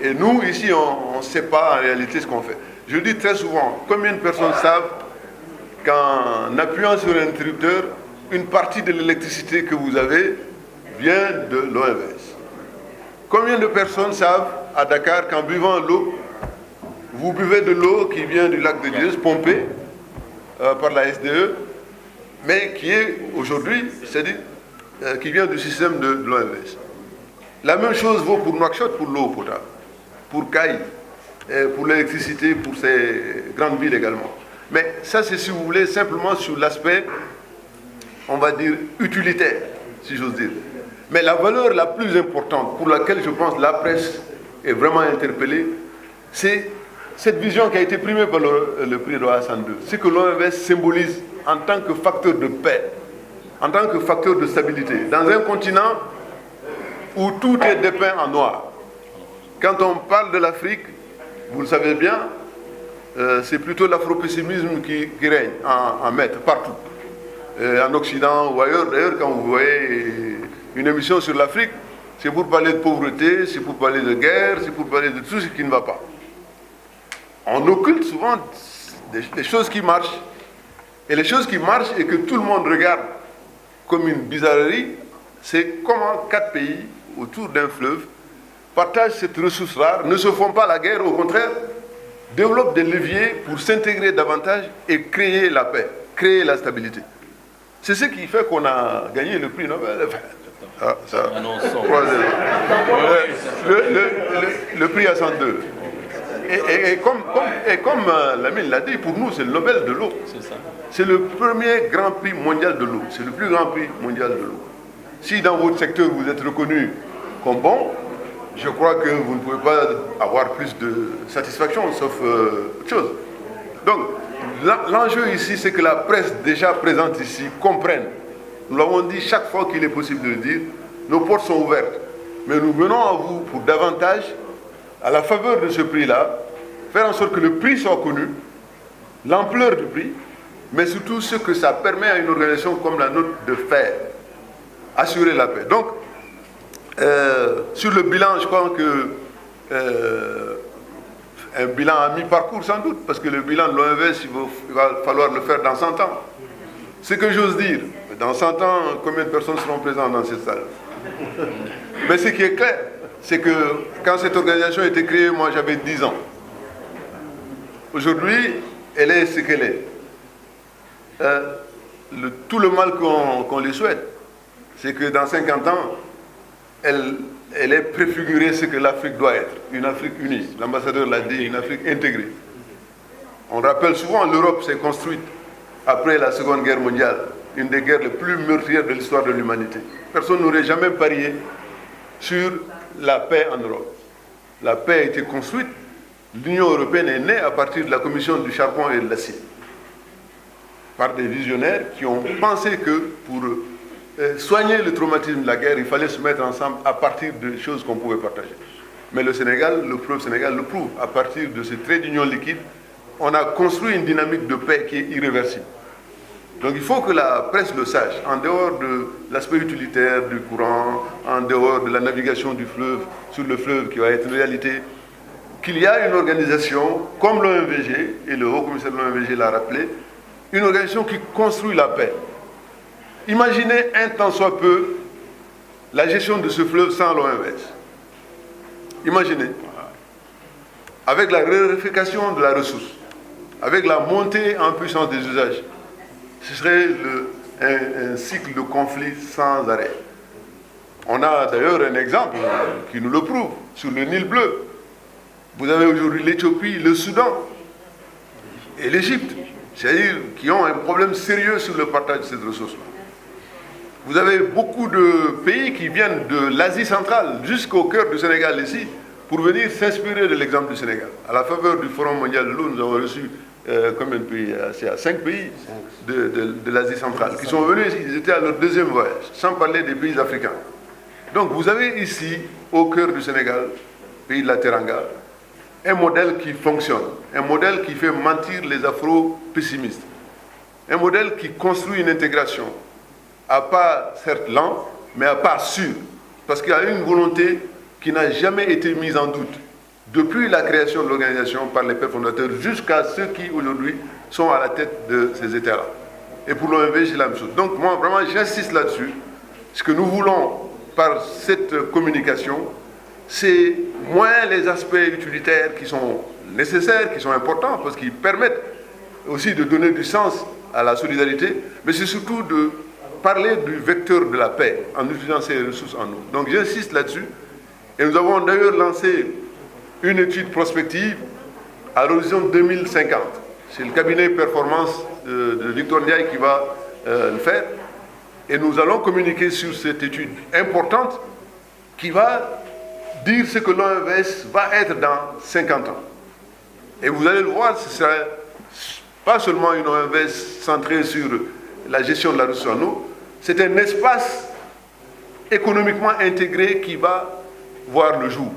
Et nous, ici, on ne sait pas en réalité ce qu'on fait. Je dis très souvent, combien de personnes savent qu'en appuyant sur un interrupteur, une partie de l'électricité que vous avez vient de l'OMS? Combien de personnes savent à Dakar qu'en buvant l'eau, vous buvez de l'eau qui vient du lac de Dieuze, pompée par la SDE, mais qui est aujourd'hui, c'est-à-dire qui vient du système de l'OMS. La même chose vaut pour Nouakchott, pour l'eau potable, pour Caï, pour l'électricité, pour ces grandes villes également. Mais ça, c'est, si vous voulez, simplement sur l'aspect, on va dire, utilitaire, si j'ose dire. Mais la valeur la plus importante pour laquelle je pense la presse est vraiment interpellée, c'est cette vision qui a été primée par le prix Roi Hassan II. C'est que l'OMS symbolise en tant que facteur de paix, en tant que facteur de stabilité, dans un continent où tout est dépeint en noir. Quand on parle de l'Afrique, vous le savez bien, c'est plutôt l'afropessimisme qui règne en maître partout. En Occident ou ailleurs, d'ailleurs, quand vous voyez une émission sur l'Afrique, c'est pour parler de pauvreté, c'est pour parler de guerre, c'est pour parler de tout ce qui ne va pas. On occulte souvent des choses qui marchent. Et les choses qui marchent et que tout le monde regarde comme une bizarrerie, c'est comment 4 pays autour d'un fleuve partagent cette ressource rare, ne se font pas la guerre, au contraire, développent des leviers pour s'intégrer davantage et créer la paix, créer la stabilité. C'est ce qui fait qu'on a gagné le prix Nobel. Le prix à 102. Et comme Lamine l'a dit, pour nous, c'est le Nobel de l'eau. C'est le premier grand prix mondial de l'eau. C'est le plus grand prix mondial de l'eau. Si dans votre secteur, vous êtes reconnu comme bon, je crois que vous ne pouvez pas avoir plus de satisfaction, sauf autre chose. Donc, l'enjeu ici, c'est que la presse déjà présente ici comprenne. Nous l'avons dit chaque fois qu'il est possible de le dire, nos portes sont ouvertes. Mais nous venons à vous pour davantage, à la faveur de ce prix-là, faire en sorte que le prix soit connu, l'ampleur du prix, mais surtout ce que ça permet à une organisation comme la nôtre de faire, assurer la paix. Donc, sur le bilan, je crois que un bilan à mi-parcours sans doute, parce que le bilan de l'OMS, il va falloir le faire dans 100 ans. Ce que j'ose dire, dans 100 ans, combien de personnes seront présentes dans cette salle? Mais ce qui est clair, c'est que quand cette organisation a été créée, moi j'avais 10 ans. Aujourd'hui, elle est ce qu'elle est. Tout le mal qu'on lui souhaite, c'est que dans 50 ans, elle est préfigurée ce que l'Afrique doit être, une Afrique unie. L'ambassadeur l'a dit, une Afrique intégrée. On rappelle souvent, l'Europe s'est construite après la Seconde Guerre mondiale, une des guerres les plus meurtrières de l'histoire de l'humanité. Personne n'aurait jamais parié sur la paix en Europe. La paix a été construite, l'Union européenne est née à partir de la commission du charbon et de l'acier, par des visionnaires qui ont pensé que pour soigner le traumatisme de la guerre, il fallait se mettre ensemble à partir de choses qu'on pouvait partager. Mais le Sénégal, le fleuve Sénégal le prouve. À partir de ce trait d'union liquide, on a construit une dynamique de paix qui est irréversible. Donc il faut que la presse le sache, en dehors de l'aspect utilitaire du courant, en dehors de la navigation du fleuve, sur le fleuve qui va être une réalité, qu'il y a une organisation comme l'OMVG, et le haut-commissaire de l'OMVG l'a rappelé, une organisation qui construit la paix. Imaginez un tant soit peu la gestion de ce fleuve sans l'OMS. Imaginez. Avec la raréfaction de la ressource, avec la montée en puissance des usages, ce serait un cycle de conflit sans arrêt. On a d'ailleurs un exemple qui nous le prouve, sur le Nil bleu. Vous avez aujourd'hui l'Éthiopie, le Soudan et l'Égypte, c'est-à-dire qui ont un problème sérieux sur le partage de cette ressource-là. Vous avez beaucoup de pays qui viennent de l'Asie centrale jusqu'au cœur du Sénégal ici pour venir s'inspirer de l'exemple du Sénégal. À la faveur du Forum mondial de l'eau, nous avons reçu combien de pays? C'est à 5 pays de l'Asie centrale qui sont venus, ils étaient à leur deuxième voyage, sans parler des pays africains. Donc vous avez ici, au cœur du Sénégal, pays de la Teranga, un modèle qui fonctionne, un modèle qui fait mentir les afro-pessimistes, un modèle qui construit une intégration à pas certes lent, mais à pas sûr, parce qu'il y a une volonté qui n'a jamais été mise en doute. depuis la création de l'organisation par les pères fondateurs jusqu'à ceux qui aujourd'hui sont à la tête de ces États-là. Et pour l'OMV, c'est la même chose. Donc moi, vraiment, j'insiste là-dessus. Ce que nous voulons par cette communication, c'est moins les aspects utilitaires qui sont nécessaires, qui sont importants, parce qu'ils permettent aussi de donner du sens à la solidarité, mais c'est surtout de parler du vecteur de la paix en utilisant ces ressources en eau. Donc j'insiste là-dessus. Et nous avons d'ailleurs lancé une étude prospective à l'horizon 2050. C'est le cabinet performance de Victor Ndiaye qui va le faire. Et nous allons communiquer sur cette étude importante qui va dire ce que l'OMVS va être dans 50 ans. Et vous allez le voir, ce sera pas seulement une OMVS centrée sur la gestion de la ressource en eau, c'est un espace économiquement intégré qui va voir le jour.